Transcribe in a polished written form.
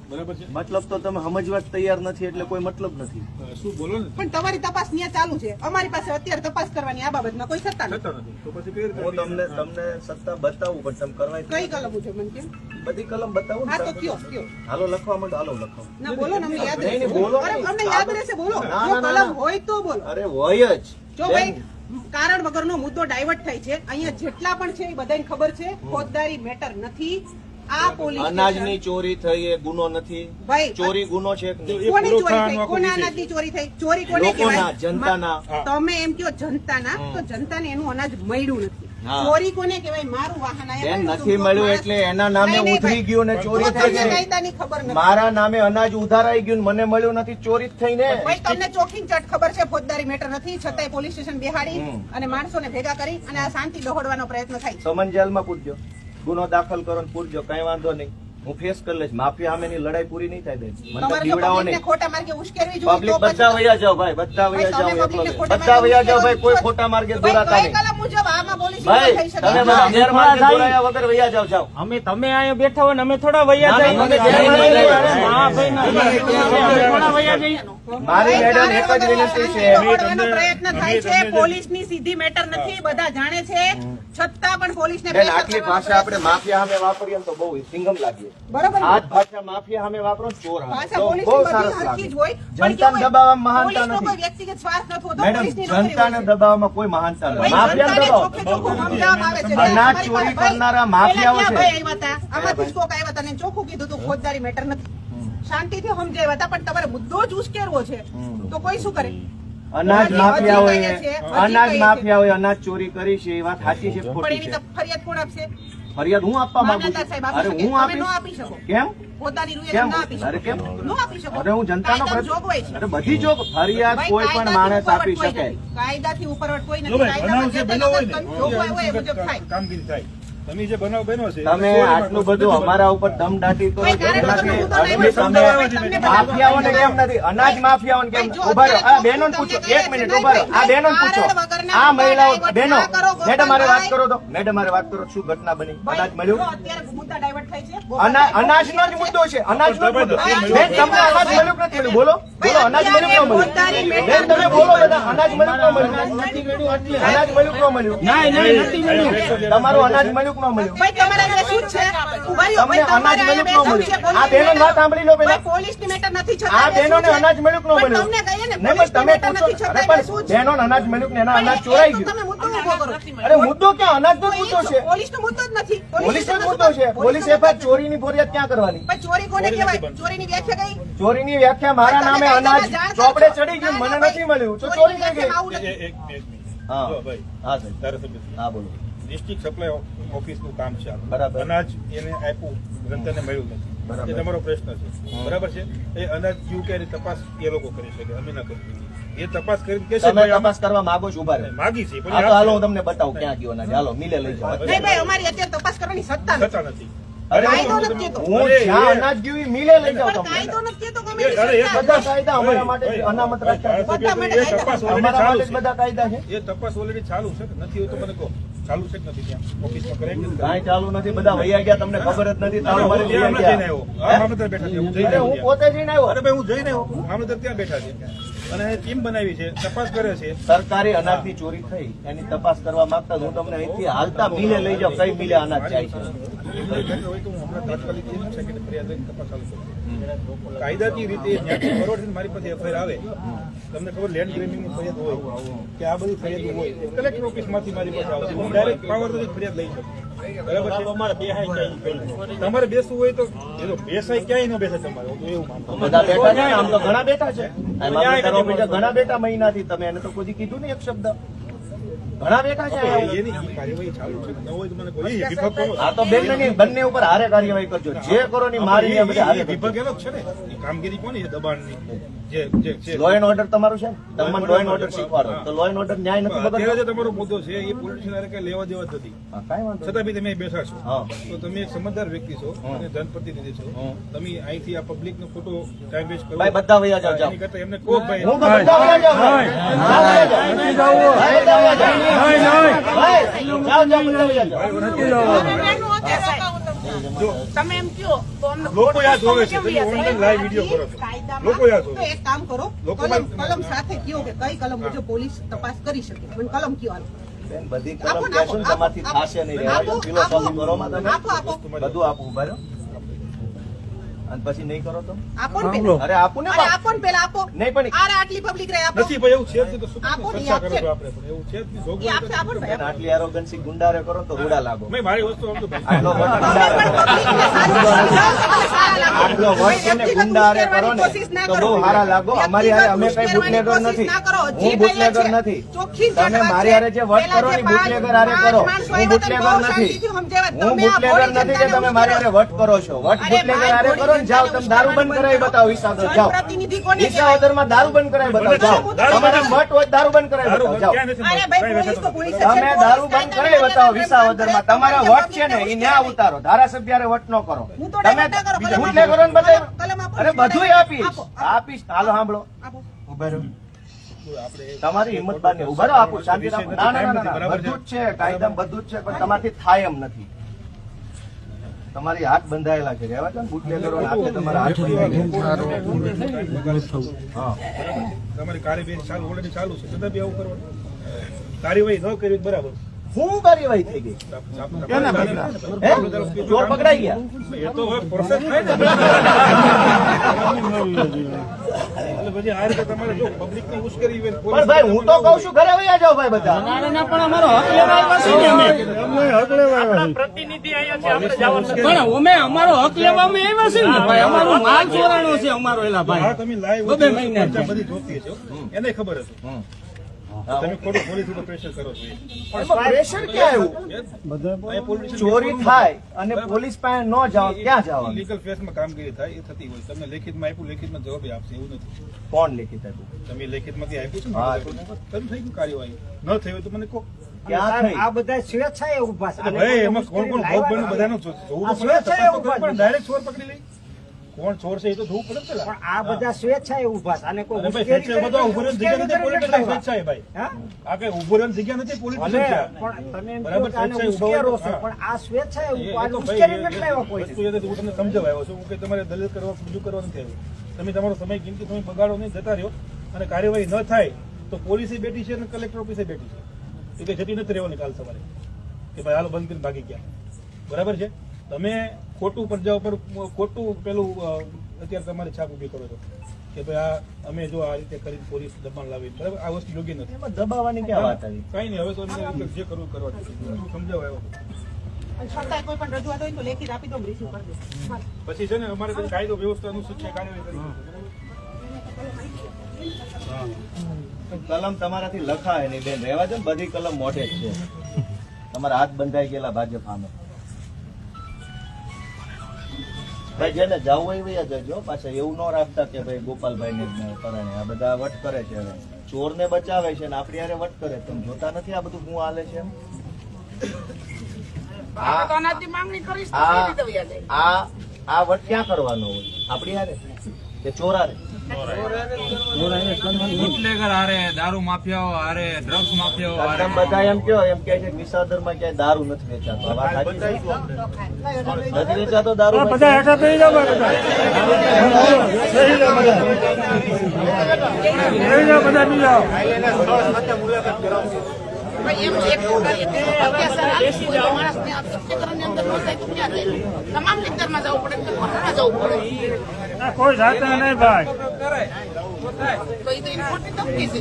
બરાબર છે. મતલબ તો તમે સમજવા તૈયાર નથી એટલે કોઈ મતલબ નથી. શું બોલો ને. પણ તમારી તપાસ ત્યાં ચાલુ છે, અમારી પાસે અત્યારે તપાસ કરવાની આ બાબતમાં કોઈ સત્તા નથી. તો પછી કેવી રીતે હું તમને સત્તા બતાવું પણ તમે કરવા કઈ કલમ છે મને કેમ? બધી કલમ બતાવું હા ને. તો કયો હાલો લખવા માંડો, હાલો લખો. ના બોલો ને, અમને યાદ નહીં, રહેશે. બોલો અરે નહીં. અમને યાદ રહેશે, બોલો. ના, જો ના, કલમ ના. હોય તો બોલો. અરે હોય જ. જો ભાઈ કારણ વગરનો મુદ્દો ડાયવર્ટ થાય છે, અહીંયા જેટલા પણ છે એ બધાને ખબર છે, ફોજદારી મેટર નથી. આ પોલીસ અનાજની ચોરી થઈ એ ગુનો નથી. ભાઈ ચોરી ગુનો છે કે નહીં? કોની ચોરી થઈ? કોના અનાજની ચોરી થઈ? ચોરી કોને લોકોના, કહેવાય? જનતાના. તમે એમ કહો જનતાના, તો જનતાને એનું અનાજ મળ્યું નથી. હા. ચોરી કોને કહેવાય? મારું વાહન આયા બેન, મળ્યું, નથી તો મળ્યું માણસ- એટલે એના નામે નહીં, નહીં, ઉતરી ભાઈ. ગયું ને ચોરી તો થઈ તમને ગઈ. કાયદાની ખબર નથી. મારા નામે અનાજ ઉધારાઈ ગયું ને મને મળ્યું નથી, ચોરી જ થઈ ને. ભાઈ તમને ચોખીન ચટ ખબર છે ફોજદારી મેટર નથી, છતાંય પોલીસ સ્ટેશન બેહાડી અને માણસોને ભેગા કરી અને આ શાંતિ દોહડવાનો પ્રયત્ન થાય છે. સમન જેલમાં પૂરજો, ગુનો દાખલ કરો ને પૂરજો, કઈ વાંધો નહીં. હું ફેસ કરી લઈશ. માફિયા સામેની લડાઈ પૂરી નહીં થાય બેન. મને તો તમારે જો બીવડાવો પબ્લિકને નહીં. ખોટા માર્ગે ઉશ્કેરવી જોઈએ પબ્લિક તો પછી- બધા વયા જાઓ ભાઈ, બધા વયા જાઓ. તમે એકલો પબ્લિકને નહીં. ખોટા બધા માર્ગે વયા જાઓ ભાઈ, કોઈ ઉશ્કેરવી ખોટા માર્ગે ભાઈ, દોરાતા કઈ નહીં. કલમ મુજબ આમાં પોલીસ ભાઈ થઈ શકે? તમે બધા ગેરમાર્ગે દોરાયા વગર વયા જાઓ. જાઓ. તમે અહીંયા બેઠા હોય ને અમે થોડા વૈયા ના, જઈએ. અમે ગેરમાર્ગે હા ભાઈ, ના, અમે થોડા વૈયા જઈએ. મારી મેડમ એક જ વિનંતી છે. દોહડવાનો પ્રયત્ન થાય છે. પોલીસની સીધી મેટર નથી, બધા જાણે છે, છતાં પણ પોલીસને બેન, pressure આટલી કરવાનો ભાષા આપણે પ્રયત્ન માફિયા સામે વાપરીએ ને તો બહુ સિંગમ લાગીએ. બરોબર ને? આ જ ભાષા માફિયા સામે વાપરો ને ચોર સામે ભાષા તો પોલીસની બહુ બધી સરસ હરખી લાગે. જ હોય. પણ જનતાને કેવું હોય, દબાવવામાં મહાનતા પોલીસનો નથી. કોઈ વ્યક્તિગત સ્વાર્થ નથી હોતો, મેડમ, પોલીસની નોકરી જનતાને હોય છે. દબાવવામાં કોઈ મહાનતા નથી. ભાઈ, માફિયાને જનતાને દબાવો. ચોખ્ખે ચોખ્ખું સમજાવવામાં આવે છે. અનાજ તમારી ચોરી પાસે કરનારા ભાઈ, માફિયાઓ પહેલા છે. ક્યાં ભાઈ આવ્યા હતા? આમાંથી જ કોક આવ્યા હતા અને ચોખ્ખું કીધું હતું ફોજદારી મેટર નથી. શાંતિથી સમજાવ્યા હતા, પણ તમારે મુદ્દો જ ઉશ્કેરવો છે તો કોઈ શું કરે? અનાજ હજી માફિયા હોય, કહીએ છીએ, હજી અનાજ કહીએ માફિયા હોય, અનાજ ચોરી કરી છે એ વાત સાચી છે કે પણ ખોટી એની છે? તો ફરિયાદ કોણ આપશે? ફરિયાદ હું આપવા માંગુ મામલતદાર છું. સાહેબ અરે આપી શકે. હું તમે ન આપીશ. આપી શકો. કેમ? પોતાની રૂએ કેમ? ના આપી શકો. અરે કેમ? ન આપી શકો. અરે હું જનતાનો કાયદાની જોગવાઈ છે. અરે બધી જોગ ફરિયાદ ભાઈ, કોઈ પણ કાયદાથી માણસ ઉપરવટ આપી કોઈ શકે. નથી. કાયદાથી ઉપરવટ કોઈ જો નથી. ભાઈ, બનાવ કાયદામાં જે જે બન્યો હોય તે ને જોગવાઈ હોય એ મુજબ થાય. કામગીરી થાય. તમે જે બનાવ બન્યો છે તમે આટલું બધું અમારા ઉપર દમદાટી કરો ભાઈ, કેમ કારણ નથી? વગરનો મુદ્દો અરે નહીં તમે હોય. તમને માફિયાઓને કેમ નથી? અનાજ માફિયાઓને કેમ? ભાઈ, જો ઉભા રહો. આ અત્યારે બહેનોને તમને પૂછો. કહે એક છે, મિનિટ નહીં, ઉભા રહો. આ ભાઈ, બહેનોને પૂછો. કારણ વગરના આ મુદ્દા મહિલાઓ, ડાયવર્ટ બહેનો, ના કરો, મેડમ મારે વાત ગોપાલભાઈ. કરો તો. મેડમ મારે વાત કરો. શું ઘટના બની? ભાઈ, અનાજ મળ્યું? જો અત્યારે મુદ્દા ડાયવર્ટ થાય છે. અનાજનો જ મુદ્દો છે. અનાજનો જ મુદ્દો. ભાઈ, બેન, તમને અનાજ મળ્યું કે નથી મળ્યું? બોલો. બોલો, અનાજ મળ્યું કે ન મળ્યું? બેન, તમે બોલો બધા. અનાજ મળ્યું કે ન મળ્યું? અનાજ મળ્યું કે ન મળ્યું? નથી મળ્યું. તમારું અનાજ મળ્યું કે ન મળ્યું? ભાઈ, તમારા જે શું છે? ઉભા રહ્યો. તમને ભાઈ, અનાજ તમારે મળ્યું કે ન અહીંયા મળ્યું? આ પોલીસની બહેનોની વાત સાંભળી લો પહેલા. ભાઈ, પોલીસની મેટર નથી છતાં આ એ શું બહેનોને છે? અનાજ મળ્યું કે ન પણ મળ્યું? તમને કહીએ ને, નહીં, પણ પોલીસની તમે મેટર પૂછો. નથી અરે છતાં એ શું પણ છે? બહેનોને અનાજ મળ્યું કે એના પણ અનાજ એ ચોરાઈ તો ગયું? તમે મુદ્દો ઊભો કરો. અરે મુદ્દો ક્યાં? અનાજનો તો એ મુદ્દો જ છે. પોલીસનો મુદ્દો જ નથી. પોલીસનો જ પોલીસનો મુદ્દો છે. પોલીસ પોલીસનો એફઆઈઆર ચોરીની ફરિયાદ ક્યાં કરવાની? ભાઈ, ચોરી કોને કહેવાય? ચોરીની વ્યાખ્યા કઈ? ચોરીની વ્યાખ્યા મારા તમે નામે કાયદામાં અનાજ જાણ ચોપડે કરશો. ચડી ગયું, ના, મને ના, નથી ભાઈ, મળ્યું તો ચોરીની ચોરી થઈ ગઈ. વ્યાખ્યામાં આવું નથી. એક મિનિટ. હા જો ભાઈ, હા સાહેબ. ધારાસભ્ય હા બોલો. ડિસ્ટ્રિક્ટ સપ્લાય ઓફિસનું કામ છે આ. બરાબર. અનાજ એને આપ્યું, જનતાને મળ્યું નથી. બરાબર. એ તમારો પ્રશ્ન છે. બરાબર છે. એ અનાજ ક્યુ કે એની તપાસ એ લોકો કરી શકે, અમે ના કરી શકીએ. એ તપાસ કરીને કે છે તમે ભાઈ તપાસ કરવા માંગો છો? ઉભા રહો. માગી છે પણ હા તો એ હાલો હું તમને બતાવું ક્યાં ગયો અનાજ. હાલો મિલે લઈ જાઓ. નહીં ભાઈ, અમારી અત્યારે તપાસ કરવાની સત્તા નથી. થતા નથી. અરે કાયદો નથી કહેતો. હું જ્યાં અનાજ ગયું એ મિલે લઈ જાઓ પણ તમને. કાયદો નથી કહેતો કે અરે, અમારી એ સત્તા બધા નથી. કાયદા અમારા માટે જ અનામત રાખ્યા છે. બધા માટે એ તપાસ already અમારા ચાલુ માટે જ છે. બધા કાયદા છે. એ તપાસ ઓલરેડી ચાલુ છે કે નથી હોય તો મને કહો. ચાલુ છે કે નથી ત્યાં ઓફિસમાં કરે કે કાંઈ ચાલુ નથી. બધા વૈયા ગયા, તમને ખબર જ નથી. તાળું મારી હું વૈયા જઈને ગયા. આવ્યો. આ મામલતદાર બેઠા છે. હું જઈને અરે આવ્યો હું ત્યાં. પોતે જઈને આવ્યો. અરે ભાઈ, હું જઈને આવ્યો. મામલતદાર ત્યાં બેઠા છે અને ટીમ બનાવી છે, તપાસ કરે છે. સરકારી અનાજની ચોરી થઈ એની તપાસ કરવા માંગતા હું તમને અહીંથી હાલતા મિલે લઈ જાઓ. કઈ મિલે અનાજ જાય છે? હોય તો હું હમણાં તાત્કાલિક એ સેકન્ડ ફરિયાદ લઈને તપાસ ચાલુ કરું. કાયદાકીય રીતે જ્યાંથી ફોરવર્ડ થઈને મારી પાસે એફઆઈઆર આવે, તમને ખબર લેન્ડ ગ્રેબિંગની ફરિયાદ હોય કે આ બધી ફરિયાદ હોય, કલેક્ટર ઓફિસમાંથી મારી પાસે આવશે. હું ડાયરેક્ટ પાવર થી ફરિયાદ લઈ શકું. બરાબર છે. તમારે બેસવું હોય તો એ તો બેસાય ક્યાંય ન બેસે તમારે, હું તો એવું માનું. બધા બેઠા છે ને, આમ તો ઘણા બેઠા છે. આ મામલતદાર ઓફિસે ઘણા બેઠા મહિનાથી. તમે એને તો કોઈ કીધું નહીં એક શબ્દ. ઘણા બેઠા છે. એની કાર્યવાહી ચાલુ છે. ન હોય તો મને કોઈ વિભાગ કરો. આ તો બંને ઉપર હારે કાર્યવાહી કરજો. જે કરો ની મારી બધા હારે કરજો. વિભાગ એનો જ છે ને. એ કામગીરી કોની છે દબાણની? જે છે લો એન્ડ ઓર્ડર તમારું છે ને? તમને લો એન્ડ ઓર્ડર શીખવાડો તો લો એન્ડ ઓર્ડર ન્યાય નથી અત્યારે બગડતો. જે તમારો મુદ્દો છે એ પોલિટિશિયન હારે કઈ લેવા દેવા જ નથી. હા, કાંઈ વાંધો છતાં બી તમે અહીં બેઠા છો. હા. તો તમે એક સમજદાર વ્યક્તિ છો અને જનપ્રતિનિધિ છો. તમે અહીંથી આ પબ્લિક નો ખોટો ટાઈમ વેસ્ટ કરો. ભાઈ બધા વયા જાઓ, જાઓ. એની કરતા એમને કહો ભાઈ હું તો બધા વયા જાઉં. ભાઈ, બધા વયા જાઓ. ભાઈ, બધા વયા જાઓ. ભાઈ, જાઓ, જાઓ, બધા વયા જાઓ. એનું અત્યારે રોકાવું તમને. જો તમે એમ કહો તો અમને લોકો યાદ જોવે છે, કેમ તમે યાદ? online live video કરો છો. કાયદામાં લોકો યાદ જોવે. તો એક કામ કરો, લોકો કલમ યાદ- કલમ સાથે કયો કે કઈ કલમ મુજબ પોલીસ તપાસ કરી શકે, મને કલમ કયો હાલો. બેન, બધી આપો, કલમ કહેશો ને આપો, તમારથી આપો, થશે નહીં. આપો, ફિલોસોફી આપો, કરો માં તમે આપો, આપો. બધું આપો. ઉભા રહો. અને પછી નહીં કરો તો આપો ને પેલા. અરે આપું ને અરે બાપ. આપો ને પેલા આપો. નહીં પણ આરે આટલી પબ્લિક રહે આપો. નથી ભાઈ, એવું છે જ નહીં તો શું આપો ને, ચર્ચા કરો આપશે. છો આપણે? પણ એવું છે જ નહીં. એ જોગવાઈ આપશે, આપો ને બેન, ભાઈ. આટલી એરોગન્સી ગુંડારે કરો ને તો રૂડા લાગો. ભાઈ, મારી વસ્તુ સમજો ભાઈ. આટલો વટ તમે ગુંડારે પણ કરો. પબ્લિકને સારું સમજાવો, તમને સારા લાગો. આટલો વટ છે ને વ્યક્તિગત ગુંડારે કરો ને કોશિશ ના તો કરો. બહુ સારા લાગો. અમારી હારે અમે કઈ વ્યક્તિગત બુટલેગર કોશિશ નથી. ના કરો. હું જે બુટલેગર કઈ છે, નથી. ચોખ્ખી તમે જગત મારી હારે જે વટ પેલા કરો જે ને બુટલેગર હારે કરો. માણસો હું આવ્યા હતા, બુટલેગર બહુ નથી. શાંતિથી સમજાવ્યા. હું તમે આ બુટલેગર બોડી નથી કે જનતાને તમે મારી હારે વટ કરો છો. વટ અરે બુટલેગર ભાઈ, હારે બોડી કરો ને જાઓ તમે જનતાને દારૂ બંધ કરાવી બતાવો વિસાવદર જાઓ. જનપ્રતિનિધિ કોને કહેવાય? વિસાવદરમાં દારૂ બંધ કરાવી બતાવો જાઓ. દારૂ તમારા વટ હોય દારૂ બંધ કરાવી દારૂ બતાવો જાઓ. ક્યાં નથી અરે મળતું? ભાઈ, કાંઈ પોલીસ તો વેચાતું પોલીસ નથી. જ છે. તમે દારૂ બંધ કરાવી બતાવો વિસાવદરમાં. તમારા વટ છે ને એ ન્યા ઉતારો. ધારાસભ્ય હારે વટ ન કરો. હું તો તમે ડાયરેક્ટ ના કરો. બુટલેગરો ને બતાવો. કલમ આપો. અરે બધું આપીશ આપો. આપીશ. હાલો સાંભળો. આપો. ઉભા રહો. આપણે તમારી હિંમત બાર નહીં. ઉભા રહો. આપું શાંતિ રાખો. ના ના ના, ના બરાબર છે. બધું જ છે કાયદામાં બધું જ છે પણ તમારથી થાય એમ નથી. તમારી હાથ બંધાયેલા છે. રહેવા દો ને બુટલેગરો હાથે તમારા હાથ હા. તમારી કાર્યવાહી ચાલુ ઓલરેડી ચાલુ છે, છતાં બી આવું કરવાનું. કાર્યવાહી ન કરી તો બરાબર. શું કાર્યવાહી થઈ ગઈ? હે? ચોર પકડાઈ ગયા? એ તો હવે પ્રોસેસ થાય ને. એટલે પછી આ રીતે તમારે જો પબ્લિકની ઉશ્કેરી હોય, પણ ભાઈ હું તો કઉ છું ઘરે વયા જાઓ ભાઈ બધા. ના, પણ અમારો હક લેવા આવ્યા છે ને અમે. આપણા પ્રતિનિધિ અહીંયા છે, આપણે જવાનું નથી. પણ અમે અમારો હક લેવામાં આવ્યા છે ને ભાઈ. અમારો માલ ચોરાણો છે અમારો એલા હા, ભાઈ. તમે લાઈવ બબે મહિના ચર્ચા બધી જોતી હશે. એને ખબર હશે. તમે ખોટું પોલીસ ઉપર પ્રેશર કરો છો. એમાં પ્રેશર ક્યાં આવ્યું? અહીંયા પોલીસ ચોરી થાય અને પોલીસ પાસે ન જાઓ ક્યાં જવાનું? લીગલ ફેસમાં કામગીરી થાય એ થતી હોય. તમને લેખિતમાં આપ્યું, લેખિતમાં જવાબ આપશે એવું નથી. કોણ લેખિત આપ્યું? તમે લેખિતમાંથી આપ્યું છે હા, ને તમે થઈ ગયું કાર્યવાહી. ન થઈ હોય તો મને કહો. ક્યાં થઈ? આ બધા સ્વેચ્છાએ ઉભા છે. એટલે ભાઈ એમાં કોણ કોણ ભોગ બન્યું બધાનું જોવું તો પડે. તપાસ તો કરવી પડે. ડાયરેક્ટ ચોર પકડી લઈ. કોણ ચોર છે એ તો જોવું પડે ને પેલા. પણ આ બધા સ્વેચ્છાએ ઉભા છે. અને કોઈ અરે ભાઈ, ઉશ્કેરી સ્વેચ્છાએ બધા ઉભો રહેવાની જગ્યા નથી. પોલીસ કરી સ્ટેશન સ્વેચ્છાએ ભાઈ. હા? આ કઈ ઉભો રહેવાની જગ્યા નથી. પોલીસ ભલે, સ્ટેશન છે. પણ તમે એમ બરાબર, કહો કે આને સ્વેચ્છાએ ઉભા ઉશ્કેરો હોય. છો, હા. પણ આ સ્વેચ્છાએ એ ઉભા તો છે. ભાઈ, ઉશ્કેરી નથી લાવ્યા કોઈ વસ્તુ એ નથી. હું તમને સમજાવવા આવ્યો છું. હું કઈ તમારે દલીલ કરવા બીજું કરવા નથી આવ્યો. તમે તમારો સમય કિંમતી તમે બગાડો નહીં, જતા રહ્યો. અને કાર્યવાહી ન થાય તો પોલીસે બેઠી છે અને કલેક્ટર ઓફિસે બેઠી છે. એ કઈ જતી નથી રહેવાની કાલ સવારે કે ભાઈ હાલો બંધ કરીને ભાગી ગયા. બરાબર છે. તમે ખોટું પ્રજા ઉપર ખોટું પેલું અત્યારે તમારી છાપ ઉભી કરો છો કે ભાઈ આ અમે જો આ રીતે કરી પોલીસ દબાણ લાવી. બરાબર, આ વસ્તુ યોગ્ય નથી. એમાં દબાવવાની ક્યાં વાત આવી? કઈ નહીં, હવે તો અમને જે કરવું કરવા સમજાવવા આવ્યો. અને છતાંય કોઈ પણ રજૂઆત હોય તો લેખિત આપી દો, રિસીવ કરી દો. હા. પછી છે ને અમારે તો કાયદો વ્યવસ્થા અનુસૂચિત કાર્યવાહી કરી. કલમ તમારાથી લખાય નહીં બેન. રહેવા દો ને, બધી કલમ મોઢે જ છે. તમારા હાથ બંધાઈ ગયેલા ભાજપ સામે. ભાઈ જેને જવું હોય વયા જજો. પાછા એવું ન રાખતા કે ભાઈ ગોપાલભાઈ ને પરાણે આ બધા વટ કરે છે. હવે ચોર ને બચાવે છે ને આપણી હારે વટ કરે. તમે જોતા નથી આ બધું શું હાલે છે એમ? આ વટ ક્યાં કરવાનો હોય? આપણી હારે કે ચોર હારે? બુટલેગર હારે, દારૂ માફિયાઓ હારે, ડ્રગ્સ માફિયાઓ હારે. તમે બધા એમ કહો એમ કે છે કે વિસાવદરમાં ક્યાંય દારૂ નથી વેચાતો. આ વાત સાચી છે? નથી વેચાતો દારૂ? બધા હેઠા થઈ જાવ બધા. બધા નહીં જાઓ. ભાઈ, એમ એક અત્યાચાર આટલું બધું માણસને આ સત્યાગ્રહની અંદર ન થાય તો ક્યાં જાય? તમામ વિસ્તારમાં જવું પડે, મહારાણા જવું પડે. આ કોઈ જાતા નહીં ભાઈ. તો એ તો એની ખોટી ધમકી છે.